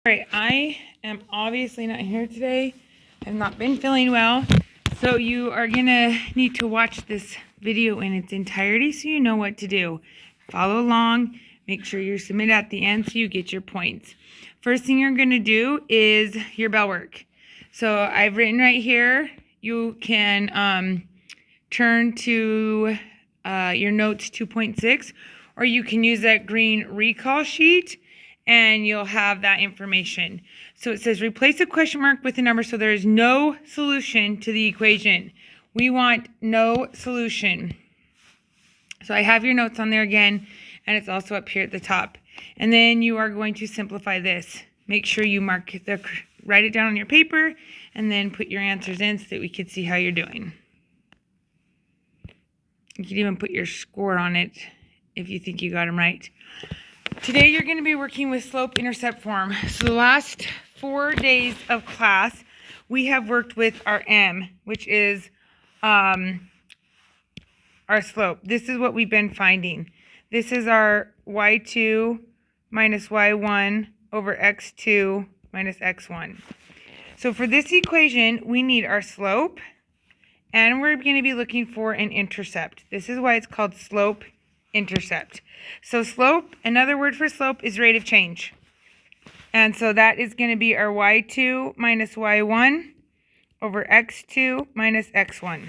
Alright, I am obviously not here today. I've not been feeling well. So you are going to need to watch this video in its entirety so you know what to do. Follow along. Make sure you submit at the end so you get your points. First thing you're going to do is your bell work. So I've written right here, you can turn to your notes 2.6, or you can use that green recall sheet and you'll have that information. So it says replace a question mark with a number so there is no solution to the equation. We want no solution. So I have your notes on there again, and it's also up here at the top. And then you are going to simplify this. Make sure you write it down on your paper, and then put your answers in so that we can see how you're doing. You can even put your score on it if you think you got them right. Today you're going to be working with slope-intercept form. So the last 4 days of class, we have worked with our M, which is our slope. This is what we've been finding. This is our y2 minus y1 over x2 minus x1. So for this equation, we need our slope, and we're going to be looking for an intercept. This is why it's called slope-intercept. So slope, another word for slope is rate of change. And so that is going to be our y2 minus y1 over x2 minus x1.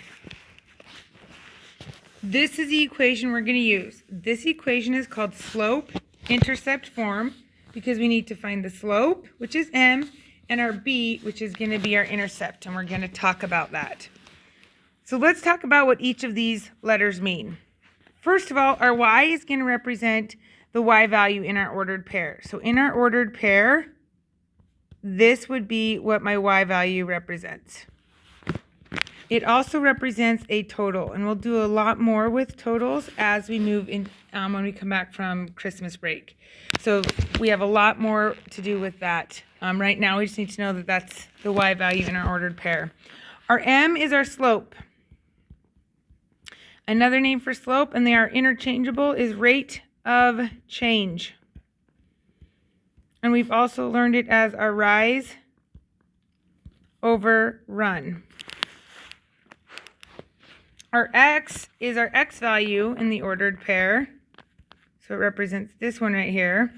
This is the equation we're going to use. This equation is called slope-intercept form because we need to find the slope, which is m, and our b, which is going to be our intercept, and we're going to talk about that. So let's talk about what each of these letters mean. First of all, our y is going to represent the y value in our ordered pair. So in our ordered pair, this would be what my y value represents. It also represents a total, and we'll do a lot more with totals as we move in when we come back from Christmas break. So we have a lot more to do with that. Right now, we just need to know that that's the y value in our ordered pair. Our m is our slope. Another name for slope, and they are interchangeable, is rate of change. And we've also learned it as our rise over run. Our x is our x value in the ordered pair. So it represents this one right here.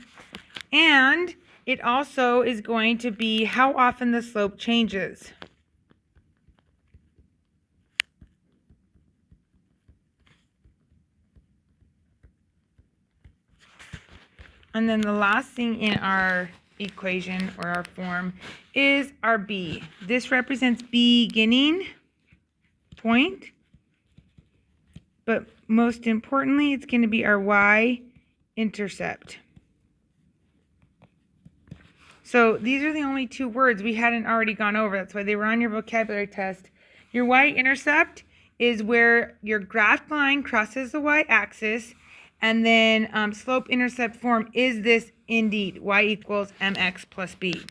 And it also is going to be how often the slope changes. And then the last thing in our equation or our form is our b. This represents beginning point. But most importantly, it's going to be our y-intercept. So these are the only two words we hadn't already gone over. That's why they were on your vocabulary test. Your y-intercept is where your graphed line crosses the y-axis. And then slope-intercept form is this indeed, y equals mx plus b.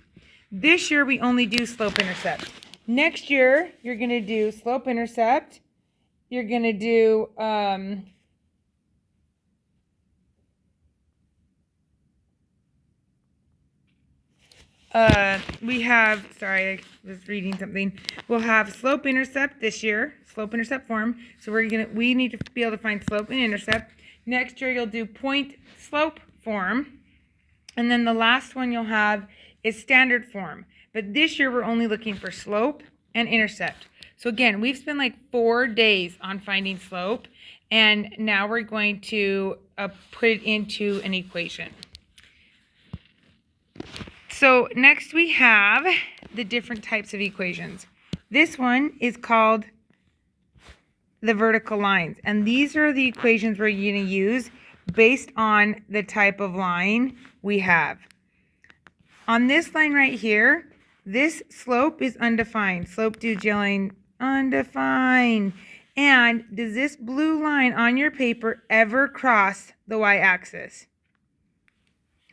This year, we only do slope-intercept. Next year, you're going to do slope-intercept. You're going to do sorry, I was reading something. We'll have slope-intercept this year, slope-intercept form. So we need to be able to find slope and intercept. Next year, you'll do point-slope form. And then the last one you'll have is standard form. But this year, we're only looking for slope and intercept. So again, we've spent like 4 days on finding slope, and now we're going to put it into an equation. So next we have the different types of equations. This one is called the vertical lines, and these are the equations we're going to use based on the type of line we have. On this line right here, this slope is undefined. Slope due gelling undefined. And does this blue line on your paper ever cross the y-axis?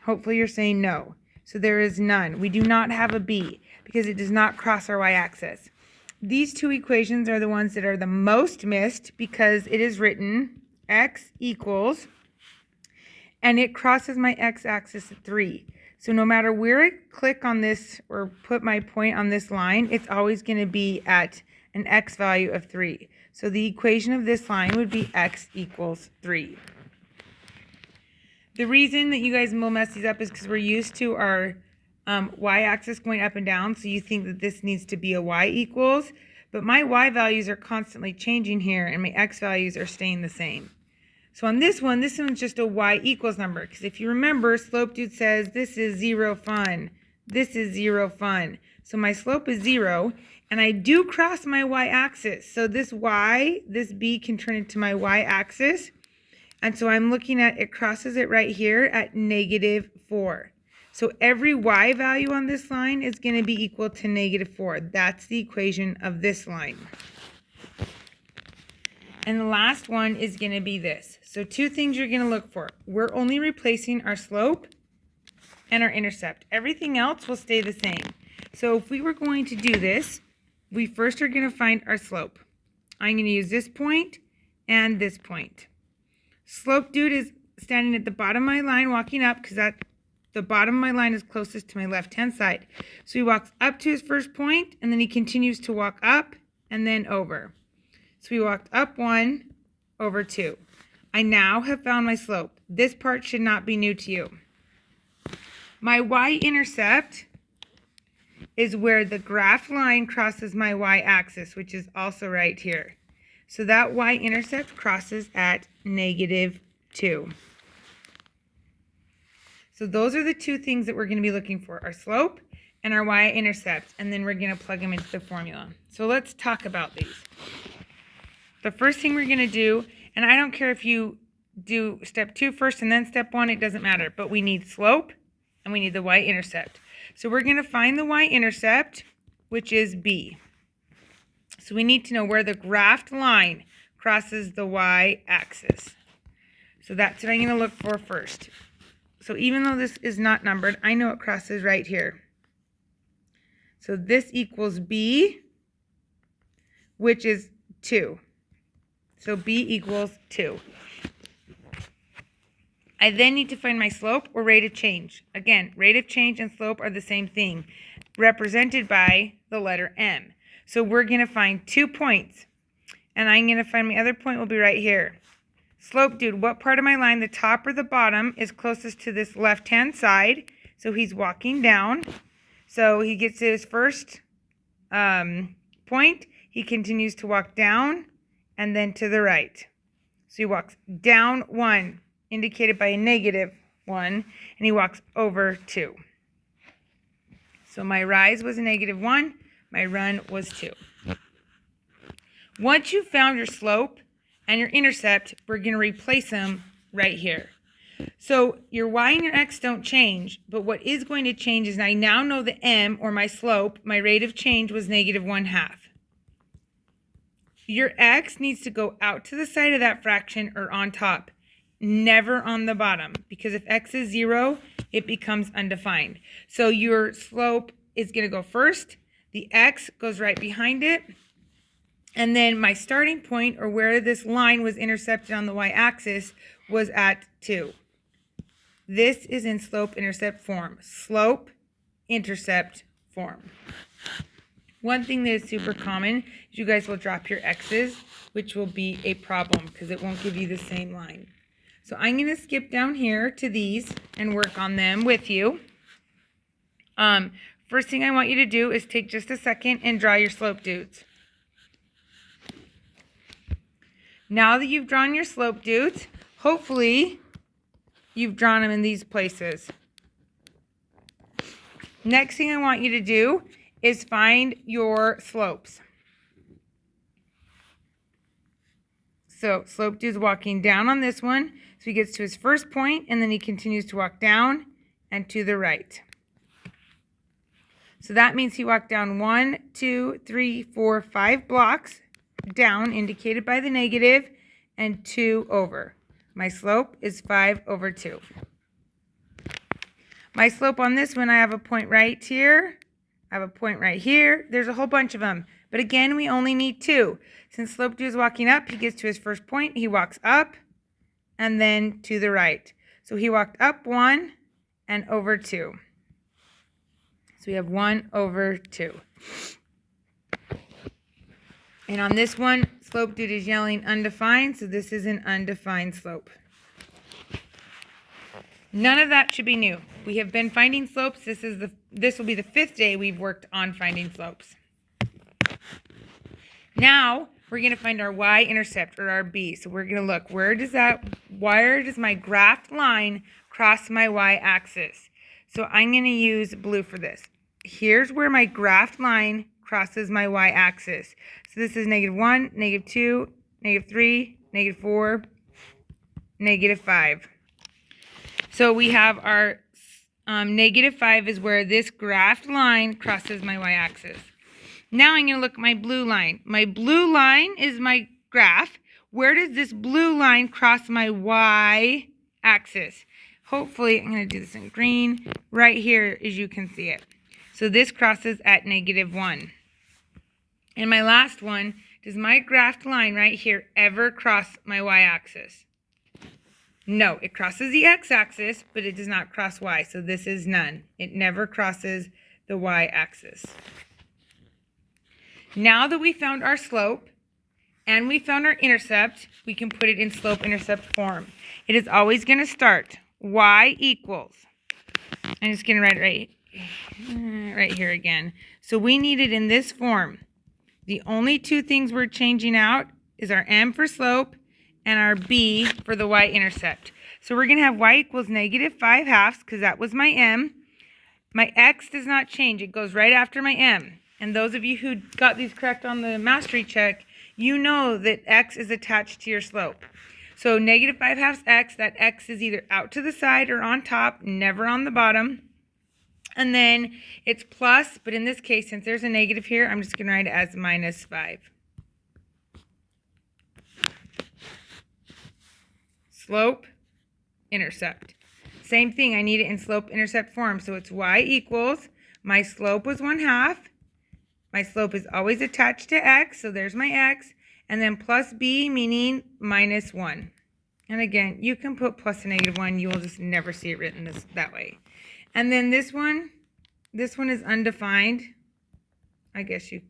Hopefully you're saying no. So there is none. We do not have a b because it does not cross our y-axis. These two equations are the ones that are the most missed because it is written x equals, and it crosses my x-axis at 3. So no matter where I click on this or put my point on this line, it's always going to be at an x value of 3. So the equation of this line would be x equals 3. The reason that you guys will mess these up is because we're used to our y-axis going up and down, so you think that this needs to be a y equals, but my y values are constantly changing here, and my x values are staying the same. So on this one's just a y equals number, because if you remember, slope dude says this is 0 fun, this is 0 fun. So my slope is 0, and I do cross my y-axis. So this y, this b can turn into my y-axis, and so I'm looking at, it crosses it right here at -4. So every y value on this line is going to be equal to -4. That's the equation of this line. And the last one is going to be this. So two things you're going to look for. We're only replacing our slope and our intercept. Everything else will stay the same. So if we were going to do this, we first are going to find our slope. I'm going to use this point and this point. Slope dude is standing at the bottom of my line walking up, because the bottom of my line is closest to my left-hand side. So he walks up to his first point, and then he continues to walk up and then over. So we walked up 1, over 2. I now have found my slope. This part should not be new to you. My y-intercept is where the graph line crosses my y-axis, which is also right here. So that y-intercept crosses at -2. So those are the two things that we're going to be looking for, our slope and our y-intercept, and then we're going to plug them into the formula. So let's talk about these. The first thing we're going to do, and I don't care if you do step 2 first and then step 1, it doesn't matter, but we need slope and we need the y-intercept. So we're going to find the y-intercept, which is b. So we need to know where the graphed line crosses the y-axis. So that's what I'm going to look for first. So even though this is not numbered, I know it crosses right here. So this equals b, which is 2. So b equals 2. I then need to find my slope or rate of change. Again, rate of change and slope are the same thing, represented by the letter m. So we're going to find 2 points, and I'm going to find my other point will be right here. Slope dude, what part of my line, the top or the bottom, is closest to this left-hand side? So he's walking down. So he gets to his first point. He continues to walk down and then to the right. So he walks down 1, indicated by a -1, and he walks over 2. So my rise was a -1. My run was 2. Once you've found your slope and your intercept, we're going to replace them right here. So your y and your x don't change, but what is going to change is I now know the m, or my slope, my rate of change was -1/2. Your x needs to go out to the side of that fraction or on top, never on the bottom, because if x is 0, it becomes undefined. So your slope is going to go first. The x goes right behind it, and then my starting point, or where this line was intercepted on the y-axis, was at 2. This is in slope-intercept form. Slope-intercept form. One thing that is super common is you guys will drop your x's, which will be a problem because it won't give you the same line. So I'm going to skip down here to these and work on them with you. First thing I want you to do is take just a second and draw your slope dudes. Now that you've drawn your slope dudes, hopefully you've drawn them in these places. Next thing I want you to do is find your slopes. So slope dude's walking down on this one. So he gets to his first point, and then he continues to walk down and to the right. So that means he walked down 1, 2, 3, 4, 5 blocks down, indicated by the negative, and 2 over. My slope is 5/2. My slope on this one, I have a point right here. I have a point right here. There's a whole bunch of them. But again, we only need 2. Since slope dude is walking up, he gets to his first point. He walks up and then to the right. So he walked up 1 and over 2. we have 1 over 2. And on this one, slope dude is yelling undefined, so this is an undefined slope. None of that should be new. We have been finding slopes. This will be the 5th day we've worked on finding slopes. Now we're going to find our y-intercept, or our b. So we're going to look, where does my graphed line cross my y-axis? So I'm going to use blue for this. Here's where my graphed line crosses my y-axis. So this is -1, -2, -3, -4, -5. So we have our -5 is where this graphed line crosses my y-axis. Now I'm going to look at my blue line. My blue line is my graph. Where does this blue line cross my y-axis? Hopefully, I'm going to do this in green. Right here, as you can see it. So this crosses at -1. And my last one, does my graphed line right here ever cross my y-axis? No, it crosses the x-axis, but it does not cross y. So this is none. It never crosses the y-axis. Now that we found our slope and we found our intercept, we can put it in slope-intercept form. It is always going to start y equals. I'm just going to write it right here again. So we need it in this form. The only two things we're changing out is our m for slope and our b for the y-intercept. So we're going to have y equals -5/2 because that was my m. My x does not change. It goes right after my m. And those of you who got these correct on the mastery check, you know that x is attached to your slope. So -5/2 x, that x is either out to the side or on top, never on the bottom. And then it's plus, but in this case, since there's a negative here, I'm just going to write it as -5. Slope, intercept. Same thing, I need it in slope-intercept form. So it's y equals, my slope was 1/2. My slope is always attached to x, so there's my x. And then plus b, meaning -1. And again, you can put plus a -1. You will just never see it written that way. And then this one is undefined. I guess you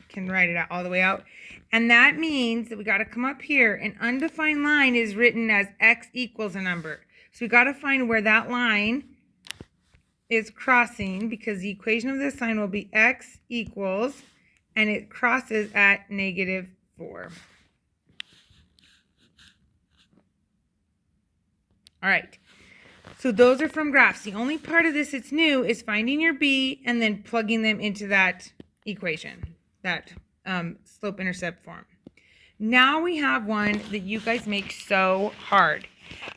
can write it out all the way out. And that means that we got to come up here. An undefined line is written as x equals a number. So we got to find where that line is crossing, because the equation of this line will be x equals, and it crosses at -4. All right. So those are from graphs. The only part of this that's new is finding your b and then plugging them into that equation, that slope-intercept form. Now we have one that you guys make so hard.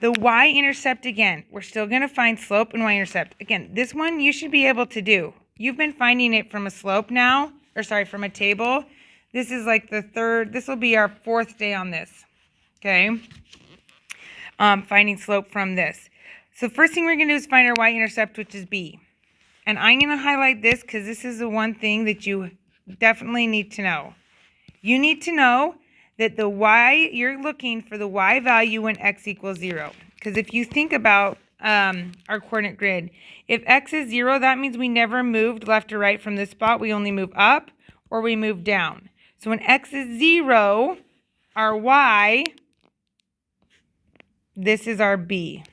The y-intercept again. We're still going to find slope and y-intercept. Again, this one you should be able to do. You've been finding it from a slope now, or sorry, from a table. This is like the third, this will be our 4th day on this. Okay? Finding slope from this. So first thing we're going to do is find our y-intercept, which is b. And I'm going to highlight this because this is the one thing that you definitely need to know. You need to know that the y, you're looking for the y value when x equals 0. Because if you think about our coordinate grid, if x is 0, that means we never moved left or right from this spot. We only move up or we move down. So when x is 0, our y, this is our b.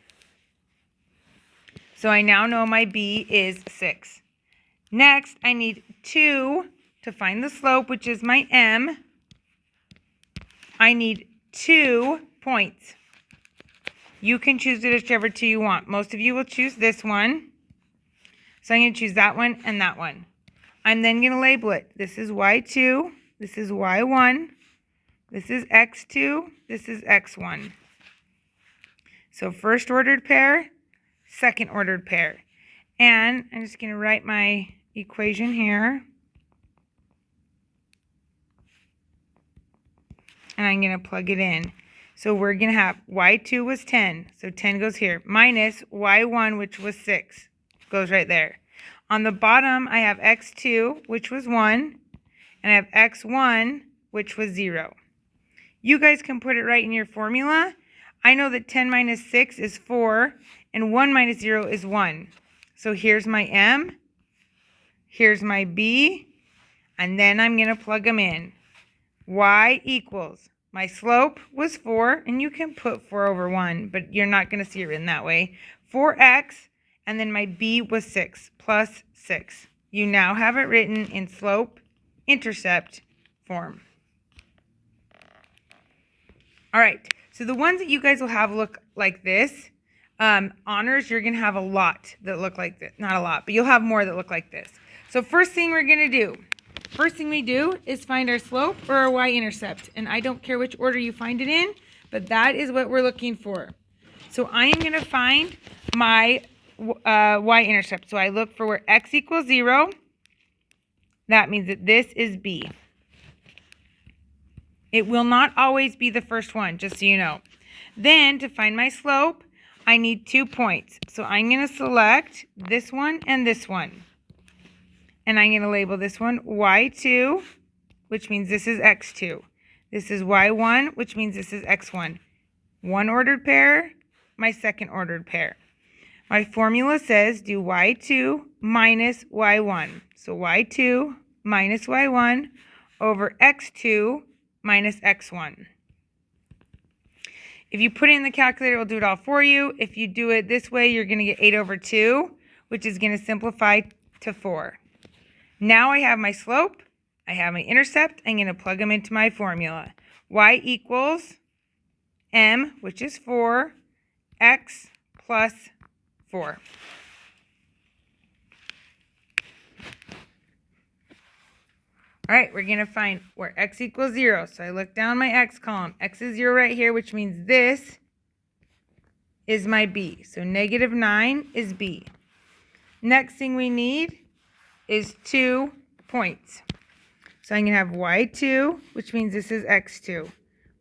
So I now know my b is 6. Next, I need 2 to find the slope, which is my m. I need 2 points. You can choose whichever 2 you want. Most of you will choose this one. So I'm going to choose that one and that one. I'm then going to label it. This is y2. This is y1. This is x2. This is x1. So first ordered pair, second ordered pair. And I'm just going to write my equation here. And I'm going to plug it in. So we're going to have y2 was 10. So 10 goes here. Minus y1, which was 6. Goes right there. On the bottom, I have x2, which was 1. And I have x1, which was 0. You guys can put it right in your formula. I know that 10 minus 6 is 4. And 1 minus 0 is 1. So here's my m. Here's my b, and then I'm going to plug them in. Y equals, my slope was 4, and you can put 4 over 1, but you're not going to see it written that way. 4x, and then my b was 6, plus 6. You now have it written in slope-intercept form. All right, so the ones that you guys will have look like this, honors, you're going to have a lot that look like this. Not a lot, but you'll have more that look like this. So first thing we do is find our slope or our y-intercept. And I don't care which order you find it in, but that is what we're looking for. So I am going to find my y-intercept. So I look for where x equals 0. That means that this is b. It will not always be the first one, just so you know. Then to find my slope, I need 2 points. So I'm going to select this one and this one. And I'm going to label this one y2, which means this is x2. This is y1, which means this is x1. One ordered pair, my second ordered pair. My formula says do y2 minus y1. So y2 minus y1 over x2 minus x1. If you put it in the calculator, it will do it all for you. If you do it this way, you're going to get 8 over 2, which is going to simplify to 4. Now I have my slope, I have my intercept, I'm going to plug them into my formula. Y equals m, which is 4, x plus 4. All right, we're going to find where x equals 0. So I look down my x column. X is 0 right here, which means this is my b. So negative 9 is b. Next thing we need is 2 points. So I'm going to have y2, which means this is x2.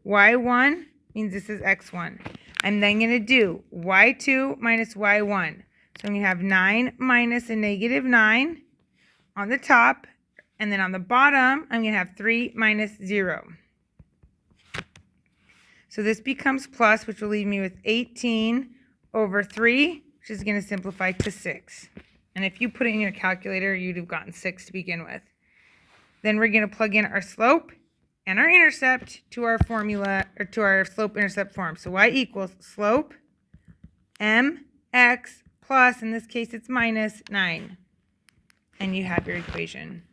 y1 means this is x1. I'm then going to do y2 minus y1. So I'm going to have 9 minus a negative 9 on the top. And then on the bottom, I'm going to have 3 minus 0. So this becomes plus, which will leave me with 18 over 3, which is going to simplify to 6. And if you put it in your calculator, you'd have gotten 6 to begin with. Then we're going to plug in our slope and our intercept to our formula, or to our slope-intercept form. So y equals slope mx plus, in this case it's minus 9. And you have your equation.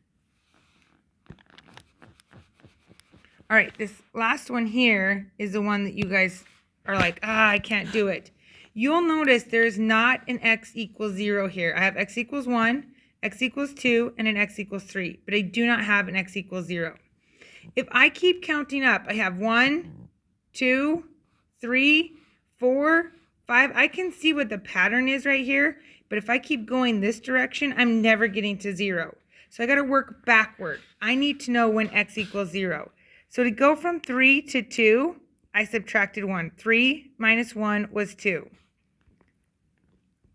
All right, this last one here is the one that you guys are like, I can't do it. You'll notice there's not an x equals 0 here. I have x equals 1, x equals 2, and an x equals 3, but I do not have an x equals 0. If I keep counting up, I have 1, 2, 3, 4, 5. I can see what the pattern is right here, but if I keep going this direction, I'm never getting to 0. So I got to work backward. I need to know when x equals 0. So to go from 3 to 2, I subtracted 1. 3 minus 1 was 2.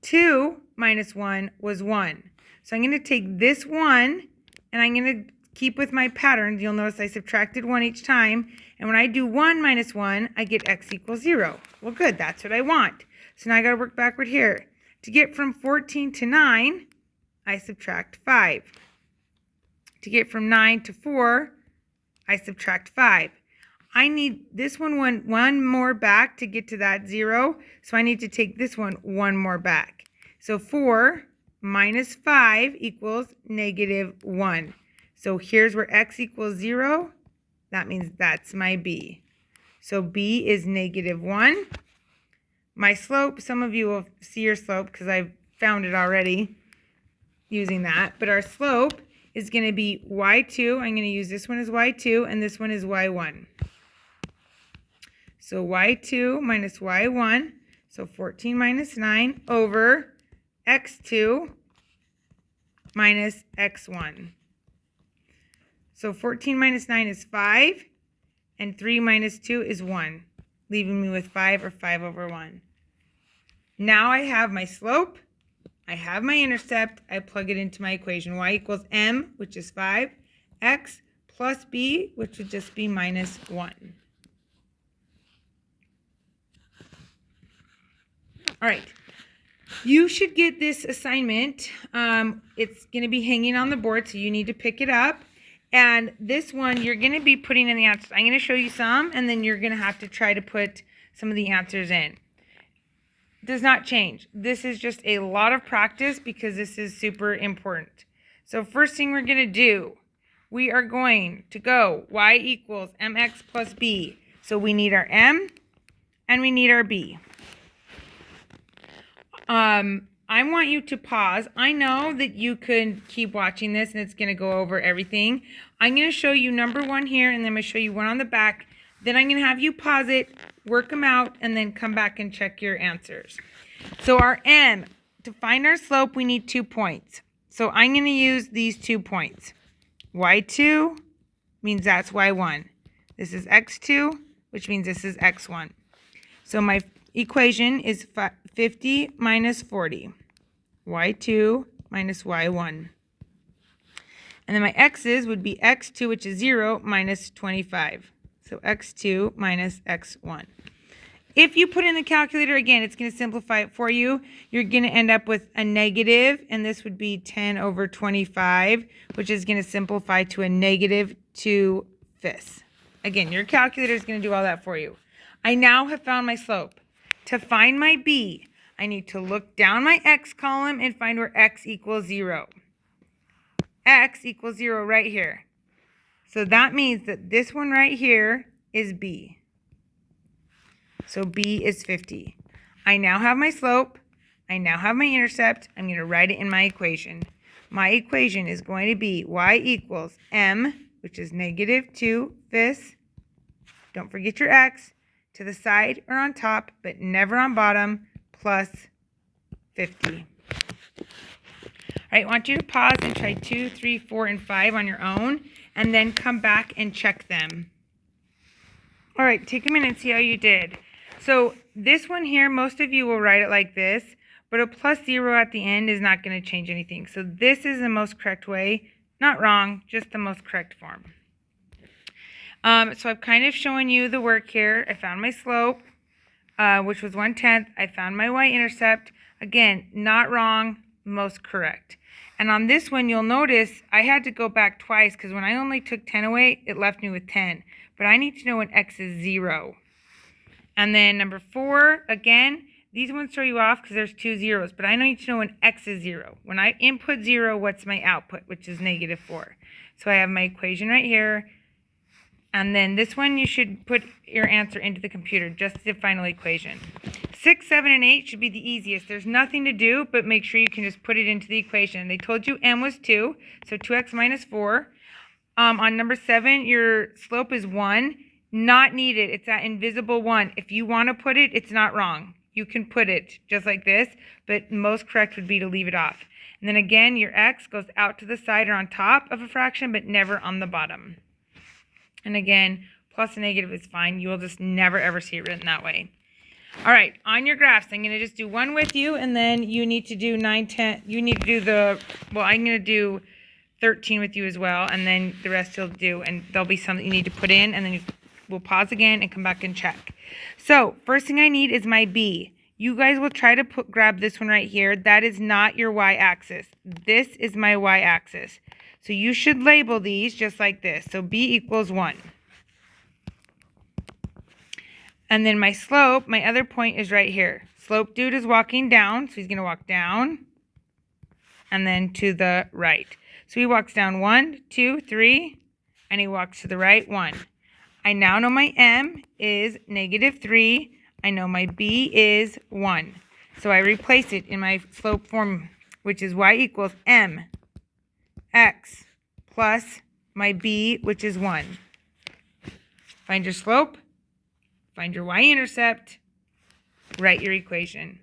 2 minus 1 was 1. So I'm going to take this 1, and I'm going to keep with my pattern. You'll notice I subtracted 1 each time. And when I do 1 minus 1, I get x equals 0. Well, good. That's what I want. So now I got to work backward here. To get from 14 to 9, I subtract 5. To get from 9 to 4, I subtract 5. I need this one more back to get to that 0. So I need to take this one more back. So 4 minus 5 equals negative 1. So here's where x equals 0. That means that's my b. So b is negative 1. My slope, some of you will see your slope because I've found it already using that. But our slope is going to be y2. I'm going to use this one as y2, and this one is y1. So y2 minus y1, so 14 minus 9 over x2 minus x1. So 14 minus 9 is 5, and 3 minus 2 is 1, leaving me with 5, or 5 over 1. Now I have my slope, I have my intercept, I plug it into my equation. Y equals m, which is 5, x plus b, which would just be minus 1. All right, You should get this assignment. It's going to be hanging on the board, so you need to pick it up. And this one, you're going to be putting in the answers. I'm going to show you some, and then you're going to have to try to put some of the answers in. Does not change. This is just a lot of practice because this is super important. So first thing we're going to do, we are going to go y equals mx plus b. So we need our m and we need our b. I want you to pause. I know that you could keep watching this and it's going to go over everything. I'm going to show you number one here, and then I'm going to show you one on the back. Then I'm going to have you pause it, work them out, and then come back and check your answers. So our m, to find our slope, we need 2 points. So I'm going to use these 2 points. y2 means that's y1. This is x2, which means this is x1. So my equation is 50 minus 40. y2 minus y1. And then my x's would be x2, which is 0, minus 25. So x2 minus x1. If you put in the calculator, again, it's going to simplify it for you. You're going to end up with a negative, and this would be 10 over 25, which is going to simplify to a negative 2/5. Again, your calculator is going to do all that for you. I now have found my slope. To find my b, I need to look down my x column and find where x equals 0. X equals 0 right here. So that means that this one right here is b. So b is 50. I now have my slope. I now have my intercept. I'm going to write it in my equation. My equation is going to be y equals m, which is negative 2/5. Don't forget your x, to the side or on top, but never on bottom, plus 50. All right, I want you to pause and try 2, 3, 4, and 5 on your own, and then come back and check them. All right, take a minute and see how you did. So this one here, most of you will write it like this, but a plus 0 at the end is not going to change anything. So this is the most correct way. Not wrong, just the most correct form. So I've kind of shown you the work here. I found my slope, which was 1/10. I found my y-intercept. Again, not wrong, most correct. And on this one, you'll notice I had to go back twice because when I only took 10 away, it left me with 10. But I need to know when x is 0. And then number 4, again, these ones throw you off because there's 2 zeros. But I need to know when x is 0. When I input 0, what's my output, which is negative 4. So I have my equation right here. And then this one, you should put your answer into the computer, just the final equation. 6, 7, and 8 should be the easiest. There's nothing to do, but make sure you can just put it into the equation. They told you m was 2, so 2x minus 4. On number 7, your slope is 1. Not needed. It's that invisible 1. If you want to put it, it's not wrong. You can put it just like this, but most correct would be to leave it off. And then again, your x goes out to the side or on top of a fraction, but never on the bottom. And again, plus and negative is fine. You will just never, ever see it written that way. All right, on your graphs, I'm going to just do one with you, and then you need to do 9, 10. You need to do I'm going to do 13 with you as well, and then the rest you'll do, and there'll be some that you need to put in, and then we'll pause again and come back and check. So first thing I need is my b. You guys will try to grab this one right here. That is not your y-axis. This is my y-axis. So you should label these just like this. So b equals 1. And then my slope, my other point is right here. Slope dude is walking down, so he's going to walk down and then to the right. So he walks down 1, 2, 3, and he walks to the right 1. I now know my m is negative 3. I know my b is 1. So I replace it in my slope form, which is y equals m x plus my b, which is 1. Find your slope, find your y-intercept, write your equation.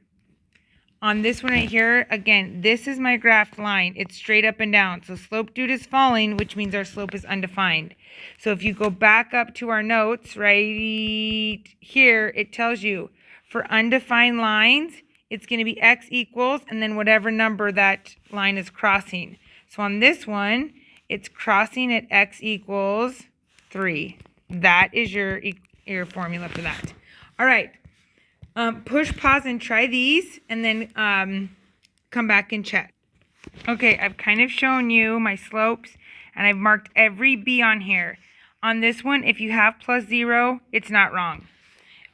On this one right here, again, this is my graphed line. It's straight up and down. So slope dude is falling, which means our slope is undefined. So if you go back up to our notes right here, it tells you for undefined lines, it's going to be x equals and then whatever number that line is crossing. So on this one, it's crossing at x equals 3. That is your formula for that. All right. Push pause and try these, and then come back and check. Okay, I've kind of shown you my slopes, and I've marked every B on here. On this one, if you have +0, it's not wrong.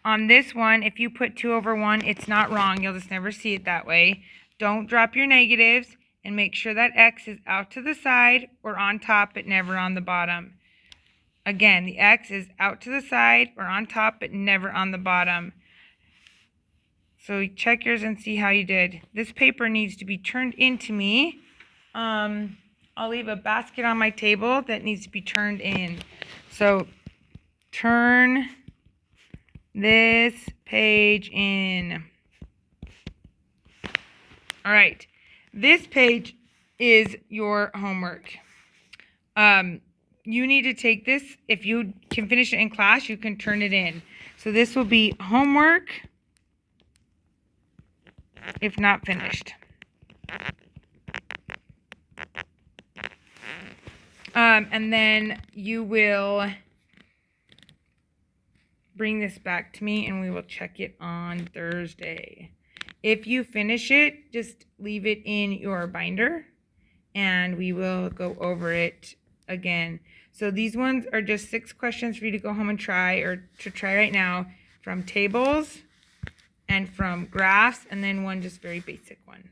On this one, if you put 2/1, it's not wrong. You'll just never see it that way. Don't drop your negatives, and make sure that X is out to the side or on top, but never on the bottom. Again, the X is out to the side or on top, but never on the bottom. So check yours and see how you did. This paper needs to be turned into me. I'll leave a basket on my table that needs to be turned in. So turn this page in. All right. This page is your homework. You need to take this. If you can finish it in class, you can turn it in. So this will be homework if not finished. And then you will bring this back to me and we will check it on Thursday. If you finish it, just leave it in your binder and we will go over it again. So these ones are just 6 questions for you to go home and try, or to try right now, from tables and from graphs, and then one just very basic one.